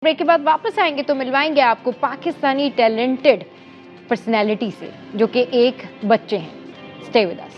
Break के बाद वापस आएंगे तो मिलवाएंगे आपको पाकिस्तानी टैलेंटेड पर्सनैलिटी से जो कि एक बच्चे हैं। Stay with us.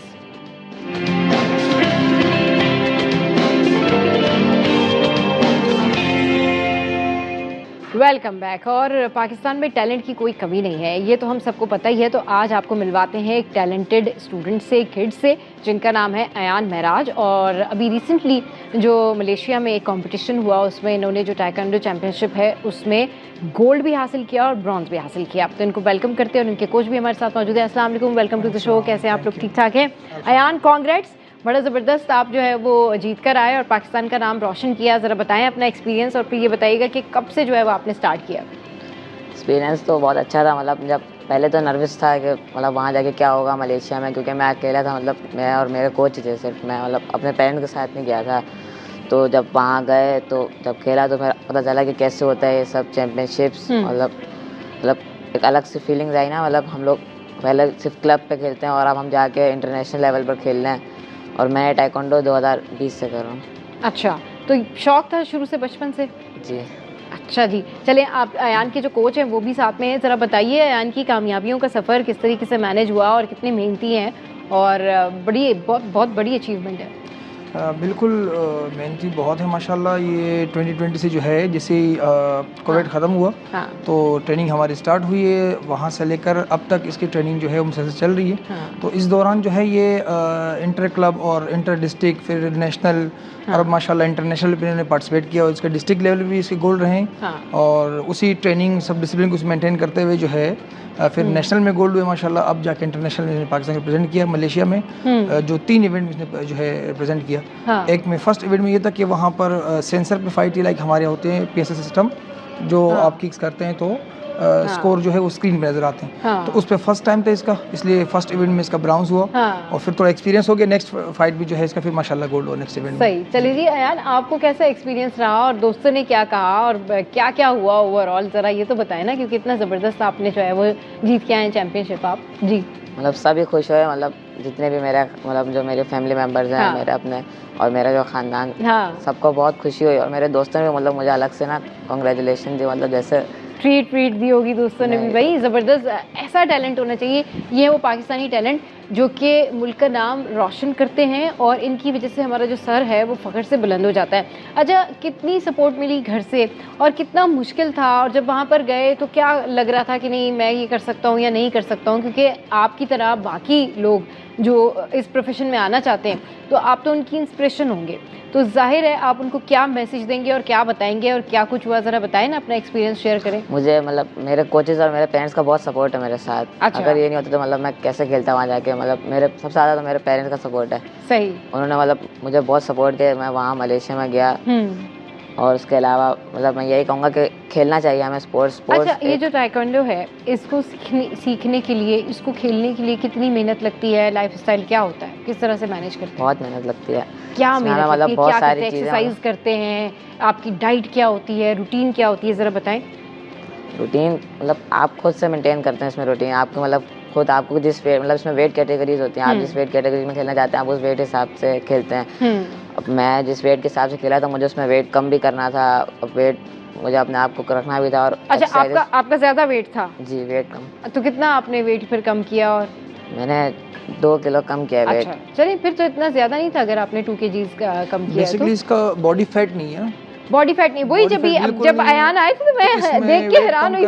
Welcome back. और पाकिस्तान में टैलेंट की कोई कमी नहीं है, ये तो हम सबको पता ही है। तो आज आपको मिलवाते हैं एक टैलेंटेड स्टूडेंट से, किड से, जिनका नाम है अयान महराज। और अभी रिसेंटली जो मलेशिया में एक कंपटीशन हुआ उसमें इन्होंने जो ताइक्वांडो चैंपियनशिप है उसमें गोल्ड भी हासिल किया और ब्रॉन्ज भी हासिल किया। तो इनको वेलकम करते हैं और इनके कोच भी हमारे साथ मौजूद है। अस्सलाम वालेकुम, वेलकम टू द शो। कैसे हैं आप लोग? ठीक ठाक है? अयान, कॉन्ग्रेट्स, बड़ा ज़बरदस्त आप जो है वो जीत कर आए और पाकिस्तान का नाम रोशन किया। ज़रा बताएं अपना एक्सपीरियंस और फिर ये बताइएगा कि कब से जो है वो आपने स्टार्ट किया। एक्सपीरियंस तो बहुत अच्छा था। मतलब जब पहले तो नर्वस था कि मतलब वहाँ जाके क्या होगा मलेशिया में, क्योंकि मैं अकेला था। मतलब मैं और मेरे कोच थे सिर्फ, मैं मतलब अपने पेरेंट्स के साथ नहीं गया था। तो जब वहाँ गए तो जब खेला तो मेरा पता चला कि कैसे होता है ये सब चैम्पियनशिप्स। मतलब एक अलग सी फीलिंग्स आई ना। मतलब हम लोग पहले सिर्फ क्लब पे खेलते हैं और अब हम जाके इंटरनेशनल लेवल पर खेल रहे हैं। और मैं ताइक्वांडो 2020 से कर रहा हूँ। अच्छा, तो शौक था शुरू से, बचपन से? जी। अच्छा जी, चलें आप अयान के जो कोच हैं वो भी साथ में हैं। ज़रा बताइए अयान की कामयाबियों का सफ़र किस तरीके से मैनेज हुआ और कितने मेहनती हैं और बहुत बड़ी अचीवमेंट है। बिल्कुल मेहनती बहुत है माशाल्लाह। ये 2020 से जो है जैसे कोविड ख़त्म हुआ तो ट्रेनिंग हमारी स्टार्ट हुई है। वहाँ से लेकर अब तक इसकी ट्रेनिंग जो है वो मुसलसल चल रही है। तो इस दौरान जो है ये इंटर क्लब और इंटर डिस्ट्रिक्ट फिर नेशनल और अब माशाल्लाह इंटरनेशनल पे इन्होंने पार्टिसिपेट किया और इसका डिस्ट्रिक्ट लेवल भी इसके गोल्ड रहे। और उसी ट्रेनिंग सब डिसिप्लिन को मेंटेन करते हुए जो है फिर नेशनल में गोल्ड हुए माशाल्लाह। अब जाके इंटरनेशनल में पाकिस्तान रिप्रेजेंट किया मलेशिया में। जो 3 इवेंट में इसने जो है रिप्रेजेंट किया। एक में फर्स्ट इवेंट में ये था कि वहाँ पर सेंसर पे फाइट लाइक हमारे होते हैं PSS सिस्टम जो आप किक्स करते हैं तो स्कोर जो है वो स्क्रीन पे नजर आते हैं। तो उस पर फर्स्ट टाइम था इसका, इसलिए फर्स्ट इवेंट में इसका ब्राउन्स हुआ। और फिर थोड़ा एक्सपीरियंस हो गया। नेक्स्ट फाइट भी जो है इसका फिर माशाल्लाह गोल्ड हुआ नेक्स्ट इवेंट में। सही। चलिए जी अयान, आपको कैसा एक्सपीरियंस रहा और दोस्तों ने क्या कहा और क्या क्या हुआ ओवरऑल, ज़रा ये तो बताएं ना, क्योंकि इतना ज़बरदस्त आपने जो है वो जीत के आए चैंपियनशिप आप जी। मतलब सभी खुश हुए। मतलब जितने भी मेरे मतलब जो मेरे फैमिली मेम्बर्स हैं मेरे अपने और मेरा जो ख़ानदान सबको बहुत खुशी हुई। और मेरे दोस्तों ने मतलब मुझे अलग से ना कांग्रेचुलेशन दी। मतलब जैसे ट्रीट दी होगी दोस्तों ने भी। भाई ज़बरदस्त, ऐसा टैलेंट होना चाहिए। ये है वो पाकिस्तानी टैलेंट जो कि मुल्क का नाम रोशन करते हैं और इनकी वजह से हमारा जो सर है वो फ़ख्र से बुलंद हो जाता है। अच्छा, कितनी सपोर्ट मिली घर से और कितना मुश्किल था? और जब वहाँ पर गए तो क्या लग रहा था कि नहीं मैं ये कर सकता हूँ या नहीं कर सकता हूँ? क्योंकि आपकी तरह बाकी लोग जो इस प्रोफेशन में आना चाहते हैं तो आप तो उनकी इंस्पिरेशन होंगे। तो जाहिर है आप उनको क्या मैसेज देंगे और क्या बताएंगे और क्या कुछ हुआ, ज़रा बताएं ना, अपना एक्सपीरियंस शेयर करें। मुझे मतलब मेरे कोचेस और मेरे पेरेंट्स का बहुत सपोर्ट है मेरे साथ। अच्छा। अगर ये नहीं होता तो मतलब मैं कैसे खेलता वहाँ जाके। मतलब मेरे सबसे ज़्यादा तो मेरे पेरेंट्स का सपोर्ट है। सही। उन्होंने मतलब मुझे बहुत सपोर्ट किया। मैं वहाँ मलेशिया में गया और उसके अलावा मतलब मैं यही कहूँगा कि खेलना चाहिए हमें स्पोर्ट्स। अच्छा, ये जो ताइक्वांडो है इसको सीखने के लिए, इसको खेलने के लिए कितनी मेहनत लगती है? लाइफस्टाइल क्या होता है, किस तरह से मैनेज करते हैं? बहुत मेहनत लगती है। क्या मेहनत लगती है? बहुत सारी चीज़ें, एक्सरसाइज करते हैं, आपकी डाइट क्या होती है, रूटीन क्या होती है, ज़रा बताएं। रूटीन मतलब आप खुद से मेंटेन करते हैं इसमें रूटीन। आपको मतलब खुद आपको जिस वेट मतलब इसमें वेट कैटेगरीज होती हैं। आप जिस वेट कैटेगरी में खेलना चाहते हैं आप उस वेट हिसाब से खेलते हैं। अब मैं जिस वेट के हिसाब से खेला था मुझे उसमें वेट कम भी करना था। अब वेट मुझे अपने आप को रखना भी था। और अच्छा, आपका ज़्यादा वेट था? जी, वेट कम। तो कितना आपने वेट फिर कम किया? और मैंने 2 किलो कम किया वेट। अच्छा, चलिए फिर तो इतना ज़्यादा नहीं था अगर आपने 2 kg कम किया। बेसिकली इसका बॉडी फैट नहीं है। बॉडी फैट नहीं, वही जब अयान आए थे तो मैं देख के हैरान हुई।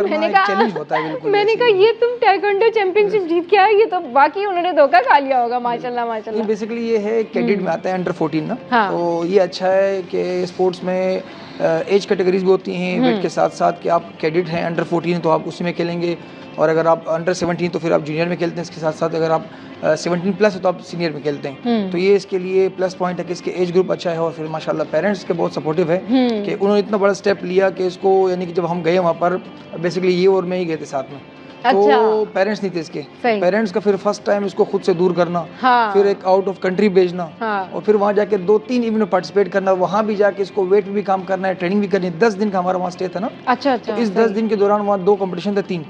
मैंने कहा ये तुम ताइक्वांडो चैंपियनशिप जीत के आए, ये तो बाकी उन्होंने धोखा खा लिया होगा। माशाल्लाह माशाल्लाह। बेसिकली ये है कैडेट में आता है अंडर 14 ना। तो ये अच्छा है कि स्पोर्ट्स में एज कैटेगरीज भी होती हैं वेट के साथ साथ कि आप कैडेट हैं अंडर 14 तो आप उसी में खेलेंगे। और अगर आप अंडर 17 तो फिर आप जूनियर में खेलते हैं। इसके साथ साथ अगर आप 17 प्लस है तो आप सीनियर में खेलते हैं। तो ये इसके लिए प्लस पॉइंट है कि इसके एज ग्रुप अच्छा है। और फिर माशाल्लाह पेरेंट्स के बहुत सपोर्टिव है कि उन्होंने इतना बड़ा स्टेप लिया कि इसको, यानी कि जब हम गए वहाँ पर बेसिकली ये और मैं ही गए थे साथ में। अच्छा। तो पेरेंट्स नहीं थे इसके। पेरेंट्स का फिर फर्स्ट टाइम इसको खुद से दूर करना। फिर एक आउट ऑफ कंट्री भेजना। और फिर वहाँ जाके 2-3 इवेंट में पार्टिसिपेट करना। वहाँ भी जाके इसको वेट भी काम करना है, ट्रेनिंग भी करनी है। 10 दिन का हमारा वहाँ स्टे था ना। अच्छा। तो इस 10 दिन के दौरान वहाँ 2 कंपटीशन थे 3।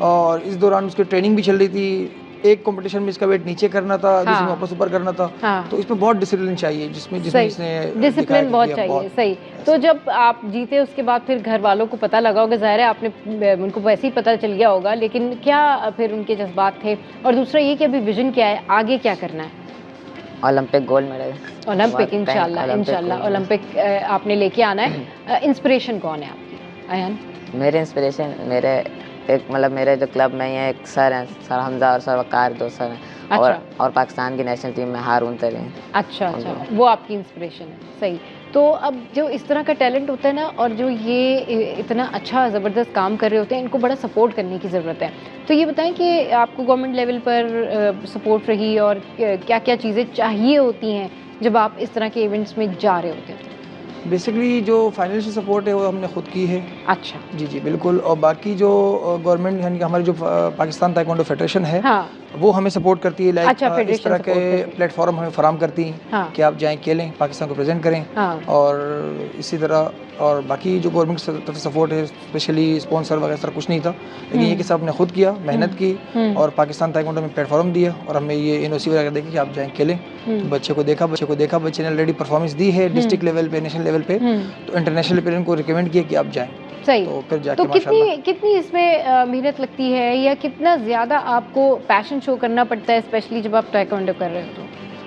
और इस दौरान उसकी ट्रेनिंग भी चल रही थी। एक कंपटीशन में इसका वेट नीचे करना था, दूसरे में वापस ऊपर करना था। तो इसमें बहुत डिसिप्लिन चाहिए, जिसमें इसने डिसिप्लिन बहुत चाहिए। सही। तो जब आप जीते उसके बाद फिर घर वालों को पता लगा होगा, ज़ाहिर है आपने उनको वैसे ही पता चल गया होगा, लेकिन क्या फिर उनके जज्बात थे? और दूसरा ये कि अभी विजन क्या है, आगे क्या करना है? Olympic gold medal. ओलंपिक इंशाल्लाह ओलंपिक आपने लेके आना है। इंस्पिरेशन कौन है आपकी अयान? मेरे इंस्पिरेशन मेरे जो क्लब में है एक सर हैं, सर हमजा और सर वकार, दो सर हैं। अच्छा। और पाकिस्तान की नेशनल टीम में हारून तरीन। अच्छा, वो आपकी इंस्पिरेशन है। सही। तो अब जो इस तरह का टैलेंट होता है ना, और जो ये इतना अच्छा ज़बरदस्त काम कर रहे होते हैं, इनको बड़ा सपोर्ट करने की ज़रूरत है। तो ये बताएं कि आपको गवर्नमेंट लेवल पर सपोर्ट रही, और क्या क्या चीज़ें चाहिए होती हैं जब आप इस तरह के इवेंट्स में जा रहे होते हैं? बेसिकली जो फाइनेंशियल सपोर्ट है वो हमने खुद की है। अच्छा। जी बिल्कुल। और बाकी जो गवर्नमेंट यानी कि हमारी जो पाकिस्तान ताइक्वांडो फेडरेशन है, हाँ, वो हमें सपोर्ट करती है। लाइक अच्छा, इस तरह के प्लेटफॉर्म हमें फराहम करती हैं, हाँ, कि आप जाएं, खेलें, पाकिस्तान को प्रेजेंट करें। हाँ। और इसी तरह और बाकी जो गवर्नमेंट की तरफ से सपोर्ट है, स्पेशली स्पॉन्सर वगैरह कुछ नहीं था, लेकिन ये कि सब ने खुद किया, मेहनत की, और पाकिस्तान ताइक्वांडो में प्लेटफॉर्म दिया, और हमें ये एनओसी वगैरह देखे कि आप जाएं खेलें। तो बच्चे को देखा, बच्चे ने ऑलरेडी परफॉर्मेंस दी है डिस्ट्रिक्ट लेवल पे, नेशनल लेवल पे, तो इंटरनेशनल पेरेंट को रिकमेंड किया कि आप जाएं। सही। तो फिर जाके तो कितनी इसमें मेहनत लगती है, या कितना ज़्यादा आपको पैशन शो करना पड़ता है, स्पेशली जब आप ताइक्वांडो कर रहे हो?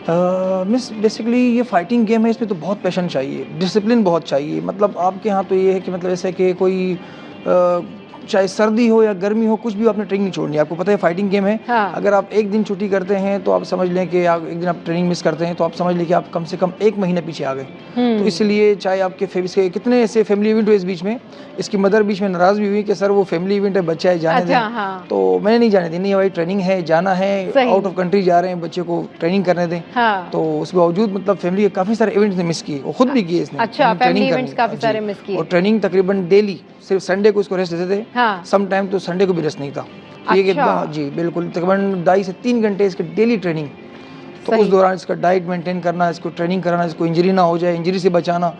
तो मिस बेसिकली ये फाइटिंग गेम है, इसमें तो बहुत पैशन चाहिए, डिसिप्लिन बहुत चाहिए। मतलब आपके यहाँ तो ये है कि मतलब ऐसे कि कोई चाहे सर्दी हो या गर्मी हो, कुछ भी आपने ट्रेनिंग नहीं छोड़नी है। आपको पता है फाइटिंग गेम है, हाँ। अगर आप एक दिन छुट्टी करते हैं तो आप समझ लें कि आप एक दिन आप ट्रेनिंग मिस करते हैं तो आप समझ लें कि आप कम से कम 1 महीने पीछे आ गए। तो इसलिए चाहे आपके इसके कितने ऐसे फैमिली इवेंट हुए इस बीच में, इसकी मदर बीच में नाराज़ भी हुई कि सर वो फैमिली इवेंट है, बच्चा है, जाने दें। हाँ। तो मैंने नहीं जाने दी, नहीं भाई ट्रेनिंग है, जाना है, आउट ऑफ कंट्री जा रहे हैं, बच्चे को ट्रेनिंग करने दें। हाँ। तो उसके बावजूद मतलब फैमिली के काफ़ी सारे इवेंट्स ने मिस किए, वो खुद भी किए इसने। अच्छा, फैमिली इवेंट्स काफ़ी सारे मिस किए। और ट्रेनिंग तकरीबन डेली, सिर्फ संडे को इसको रेस्ट देते थे। हाँ। सम टाइम तो संडे को भी रेस्ट नहीं था। अच्छा। जी बिल्कुल, तकरीबन 2.5 से 3 घंटे इसके डेली ट्रेनिंग। तो उस दौरान इसका डाइट मेंटेन करना, इसको ट्रेनिंग कराना, इसको इंजरी ना हो जाए, इंजरी से बचाना,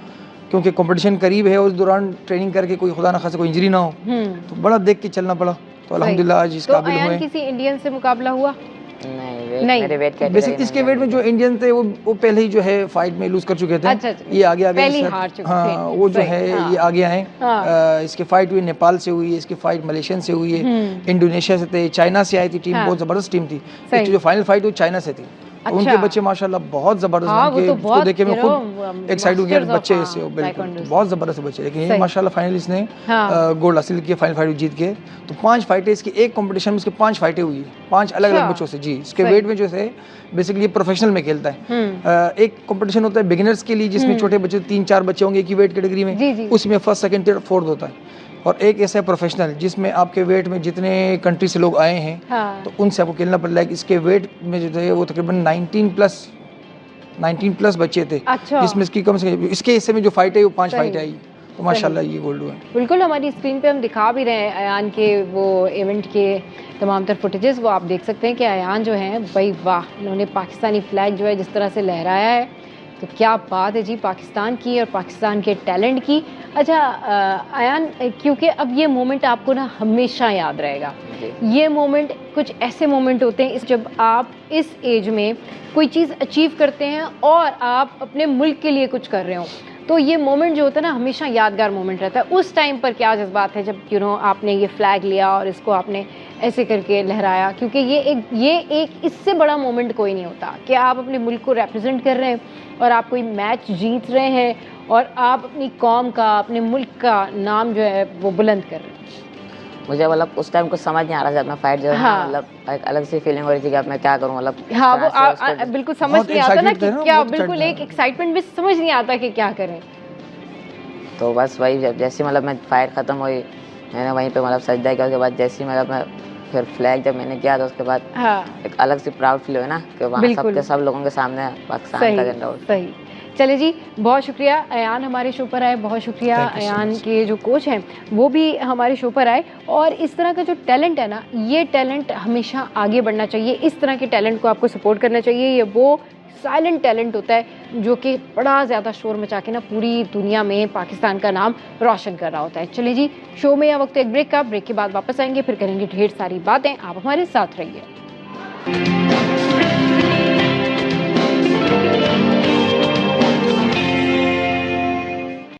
क्योंकि कंपटीशन करीब है, उस दौरान ट्रेनिंग करके कोई खुदा ना खासा कोई इंजरी ना हो, तो बड़ा देख के चलना पड़ा। तो अल्हम्दुलिल्लाह आज इस काबिल हुए। किसी इंडियन से मुकाबला हुआ? नहीं। मेरे वेट बेसिक इसके वेट में जो इंडियन थे वो पहले ही जो है फाइट में लूज कर चुके थे। अच्छा। ये आगे हार चुके थे। हाँ, वो जो है ये आगे आए। इसकी फाइट हुई नेपाल से हुई है, इसकी फाइट मलेशियन से हुई है, इंडोनेशिया से थे, चाइना से आई थी टीम, बहुत जबरदस्त टीम थी। जो फाइनल फाइट वो चाइना से थी। अच्छा। उनके बच्चे माशाल्लाह बहुत जबरदस्त, उनको देख के मैं खुद एक्साइट हो गया, बच्चे ऐसे हो बिल्कुल बहुत जबरदस्त बच्चे। लेकिन ये माशाल्लाह फाइनल इसने गोल्ड हासिल किया, फाइनल फाइट जीत के। तो 5 फाइटें इसकी, एक कंपटीशन में इसके 5 फाइटें हुई, 5 अलग अलग बच्चों से। जी इसके वेट में जो है बेसिकली ये प्रोफेशनल में खेलता है। एक कंपटीशन होता है बिगिनर्स के लिए, जिसमें छोटे बच्चे 3-4 बच्चे होंगे एक ही वेट कैटेगरी में, उसमें फर्स्ट सेकंड थर्ड फोर्थ होता है। और एक ऐसा प्रोफेशनल जिसमें आपके वेट में जितने कंट्री से लोग आए हैं, हाँ। तो उनसे आपको खेलना पड़ रहा है। इसके वेट में जो थे वो तकरीबन 19 प्लस बच्चे थे। अच्छा। जिसमें इसकी कम से कम इसके हिस्से में जो फाइट है वो 5 फाइट आई। तो माशाल्लाह ये गोल्ड हुआ। बिल्कुल, हमारी स्क्रीन पे हम दिखा भी रहे हैं अयान के वो इवेंट के तमाम तर फुटेजेस, वो आप देख सकते हैं कि अयान जो हैं भाई वाह, इन्होंने पाकिस्तानी फ्लैग जो है जिस तरह से लहराया है, तो क्या बात है जी पाकिस्तान की और पाकिस्तान के टैलेंट की। अच्छा अयान, क्योंकि अब ये मोमेंट आपको ना हमेशा याद रहेगा। ये मोमेंट कुछ ऐसे मोमेंट होते हैं जब आप इस एज में कोई चीज़ अचीव करते हैं और आप अपने मुल्क के लिए कुछ कर रहे हो, तो ये मोमेंट जो होता है ना हमेशा यादगार मोमेंट रहता है। उस टाइम पर क्या जज्बात है जब आपने ये फ्लैग लिया और इसको आपने ऐसे करके लहराया, क्योंकि ये एक इससे बड़ा मोमेंट कोई नहीं होता कि आप अपने मुल्क को रिप्रेजेंट कर रहे हैं और आप कोई मैच जीत रहे हैं और आप अपनी कौम का, अपने मुल्क का नाम जो है वो बुलंद कर रहे हैं। मुझे मतलब उस टाइम कुछ समझ नहीं आ रहा था, मैं फाइट जो है हाँ। मतलब एक अलग सी फीलिंग हो रही थी कि अब मैं क्या करूं, मतलब हाँ वो बिल्कुल समझ नहीं आता ना कि क्या, बिल्कुल एक एक्साइटमेंट भी समझ नहीं आता कि क्या करें। तो बस वही जैसे मतलब मैं फाइट ख़त्म हुई, मैंने वहीं पे मतलब सजदा किया। उसके बाद जैसे ही मतलब मैं फिर फ्लैग जब मैंने किया तो उसके बाद हाँ। एक अलग सी प्राउड फील हुई ना कि वहाँ सब लोगों के सामने पाकिस्तान का झंडा उड़ा। सही। चले जी, बहुत शुक्रिया अयान हमारे शो पर आए, बहुत शुक्रिया अयान के जो कोच हैं वो भी हमारे शो पर आए। और इस तरह का जो टैलेंट है ना, ये टैलेंट हमेशा आगे बढ़ना चाहिए, इस तरह के टैलेंट को आपको सपोर्ट करना चाहिए। ये वो साइलेंट टैलेंट होता है जो कि बड़ा ज़्यादा शोर मचा के ना पूरी दुनिया में पाकिस्तान का नाम रोशन कर रहा होता है। चलिए जी, शो में यह वक्त एक ब्रेक का, ब्रेक के बाद वापस आएंगे, फिर करेंगे ढेर सारी बातें, आप हमारे साथ रहिए। है।